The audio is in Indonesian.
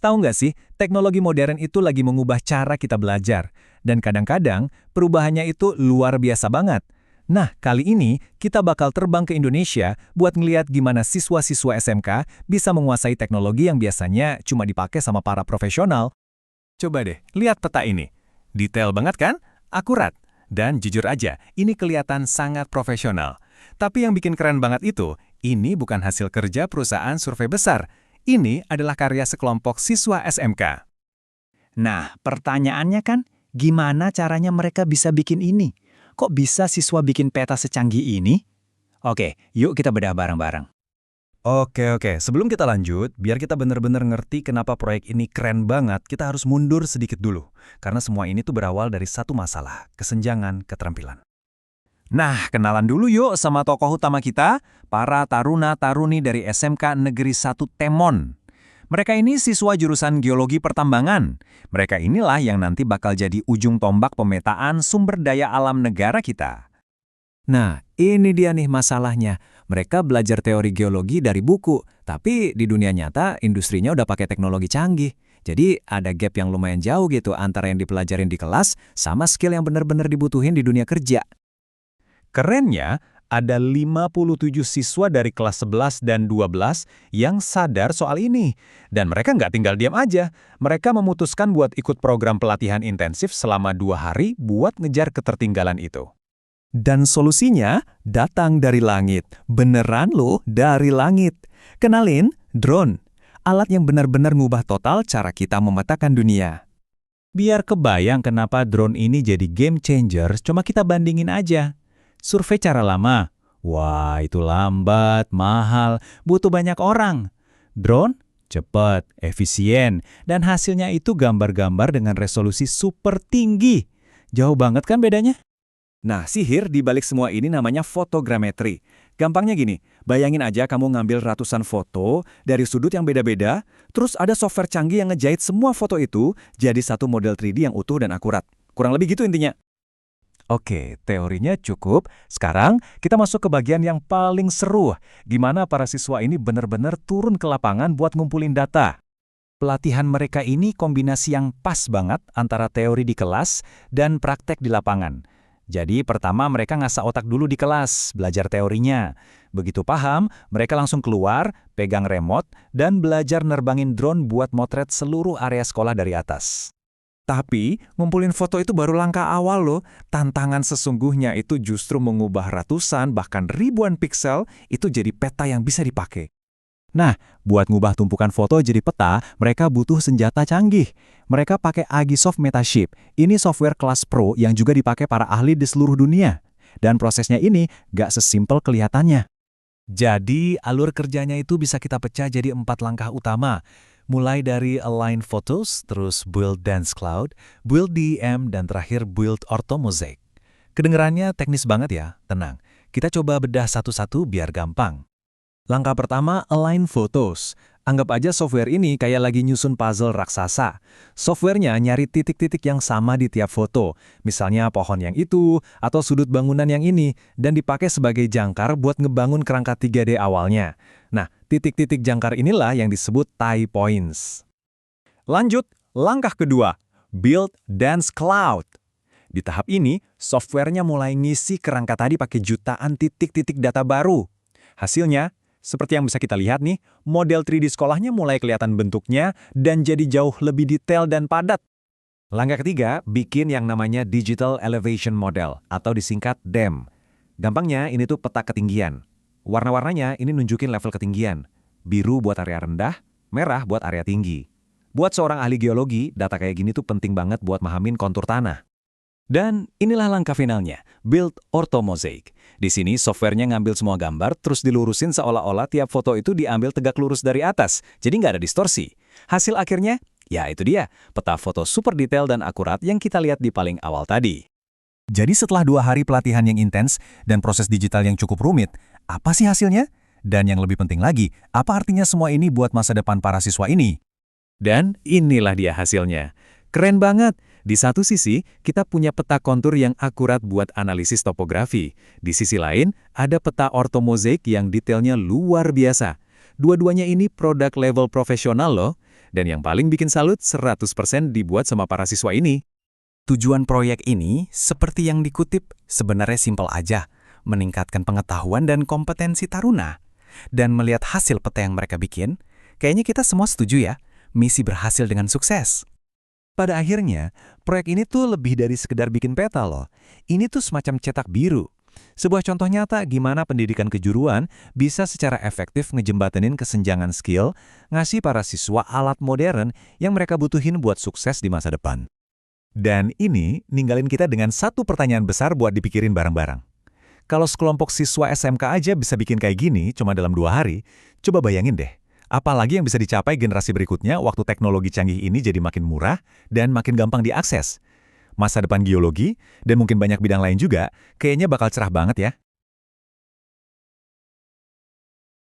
Tahu nggak sih, teknologi modern itu lagi mengubah cara kita belajar. Dan kadang-kadang, perubahannya itu luar biasa banget. Nah, kali ini kita bakal terbang ke Indonesia buat ngeliat gimana siswa-siswa SMK bisa menguasai teknologi yang biasanya cuma dipakai sama para profesional. Coba deh, lihat peta ini. Detail banget kan? Akurat. Dan jujur aja, ini kelihatan sangat profesional. Tapi yang bikin keren banget itu, ini bukan hasil kerja perusahaan survei besar. Ini adalah karya sekelompok siswa SMK. Nah, pertanyaannya kan, gimana caranya mereka bisa bikin ini? Kok bisa siswa bikin peta secanggih ini? Oke, yuk kita bedah bareng-bareng. Oke. Sebelum kita lanjut, biar kita benar-benar ngerti kenapa proyek ini keren banget, kita harus mundur sedikit dulu. Karena semua ini tuh berawal dari satu masalah, kesenjangan keterampilan. Nah, kenalan dulu yuk sama tokoh utama kita, para taruna-taruni dari SMK Negeri 1 Temon. Mereka ini siswa jurusan Geologi Pertambangan. Mereka inilah yang nanti bakal jadi ujung tombak pemetaan sumber daya alam negara kita. Nah, ini dia nih masalahnya. Mereka belajar teori geologi dari buku, tapi di dunia nyata industrinya udah pakai teknologi canggih. Jadi ada gap yang lumayan jauh gitu antara yang dipelajarin di kelas sama skill yang benar-benar dibutuhin di dunia kerja. Kerennya, ada 57 siswa dari kelas 11 dan 12 yang sadar soal ini. Dan mereka nggak tinggal diam aja. Mereka memutuskan buat ikut program pelatihan intensif selama 2 hari buat ngejar ketertinggalan itu. Dan solusinya datang dari langit. Beneran loh, dari langit. Kenalin, drone. Alat yang benar-benar ngubah total cara kita memetakan dunia. Biar kebayang kenapa drone ini jadi game changer, cuma kita bandingin aja. Survei cara lama. Wah, itu lambat, mahal, butuh banyak orang. Drone, cepat, efisien, dan hasilnya itu gambar-gambar dengan resolusi super tinggi. Jauh banget kan bedanya? Nah, sihir di balik semua ini namanya fotogrametri. Gampangnya gini, bayangin aja kamu ngambil ratusan foto dari sudut yang beda-beda, terus ada software canggih yang ngejahit semua foto itu jadi satu model 3D yang utuh dan akurat. Kurang lebih gitu intinya. Oke, teorinya cukup. Sekarang kita masuk ke bagian yang paling seru. Gimana para siswa ini benar-benar turun ke lapangan buat ngumpulin data. Pelatihan mereka ini kombinasi yang pas banget antara teori di kelas dan praktek di lapangan. Jadi pertama mereka ngasah otak dulu di kelas, belajar teorinya. Begitu paham, mereka langsung keluar, pegang remote, dan belajar nerbangin drone buat motret seluruh area sekolah dari atas. Tapi, ngumpulin foto itu baru langkah awal loh. Tantangan sesungguhnya itu justru mengubah ratusan bahkan ribuan piksel itu jadi peta yang bisa dipakai. Nah, buat ngubah tumpukan foto jadi peta, mereka butuh senjata canggih. Mereka pakai Agisoft Metaship. Ini software kelas pro yang juga dipakai para ahli di seluruh dunia. Dan prosesnya ini gak sesimpel kelihatannya. Jadi, alur kerjanya itu bisa kita pecah jadi 4 langkah utama. Mulai dari Align Photos, terus Build Dance Cloud, Build DEM, dan terakhir Build Orthomosaic. Kedengerannya teknis banget ya, tenang. Kita coba bedah satu-satu biar gampang. Langkah pertama, Align Photos. Anggap aja software ini kayak lagi nyusun puzzle raksasa. Softwarenya nyari titik-titik yang sama di tiap foto. Misalnya pohon yang itu, atau sudut bangunan yang ini, dan dipakai sebagai jangkar buat ngebangun kerangka 3D awalnya. Nah, titik-titik jangkar inilah yang disebut tie points. Lanjut, langkah kedua, Build Dance Cloud. Di tahap ini, softwarenya mulai ngisi kerangka tadi pakai jutaan titik-titik data baru. Hasilnya, seperti yang bisa kita lihat nih, model 3D sekolahnya mulai kelihatan bentuknya dan jadi jauh lebih detail dan padat. Langkah ketiga, bikin yang namanya Digital Elevation Model atau disingkat DEM. Gampangnya ini tuh peta ketinggian. Warna-warnanya ini nunjukin level ketinggian. Biru buat area rendah, merah buat area tinggi. Buat seorang ahli geologi, data kayak gini tuh penting banget buat mahamin kontur tanah. Dan inilah langkah finalnya, Build Orthomosaic. Di sini softwarenya ngambil semua gambar, terus dilurusin seolah-olah tiap foto itu diambil tegak lurus dari atas, jadi nggak ada distorsi. Hasil akhirnya, ya itu dia, peta foto super detail dan akurat yang kita lihat di paling awal tadi. Jadi setelah 2 hari pelatihan yang intens dan proses digital yang cukup rumit, apa sih hasilnya? Dan yang lebih penting lagi, apa artinya semua ini buat masa depan para siswa ini? Dan inilah dia hasilnya. Keren banget! Di satu sisi, kita punya peta kontur yang akurat buat analisis topografi. Di sisi lain, ada peta orthomosaic yang detailnya luar biasa. Dua-duanya ini produk level profesional loh. Dan yang paling bikin salut, 100% dibuat sama para siswa ini. Tujuan proyek ini, seperti yang dikutip, sebenarnya simpel aja, meningkatkan pengetahuan dan kompetensi taruna. Dan melihat hasil peta yang mereka bikin, kayaknya kita semua setuju ya, misi berhasil dengan sukses. Pada akhirnya, proyek ini tuh lebih dari sekedar bikin peta loh. Ini tuh semacam cetak biru. Sebuah contoh nyata gimana pendidikan kejuruan bisa secara efektif ngejembatenin kesenjangan skill, ngasih para siswa alat modern yang mereka butuhin buat sukses di masa depan. Dan ini ninggalin kita dengan satu pertanyaan besar buat dipikirin bareng-bareng. Kalau sekelompok siswa SMK aja bisa bikin kayak gini cuma dalam 2 hari, coba bayangin deh, apalagi yang bisa dicapai generasi berikutnya waktu teknologi canggih ini jadi makin murah dan makin gampang diakses. Masa depan geologi, dan mungkin banyak bidang lain juga, kayaknya bakal cerah banget ya.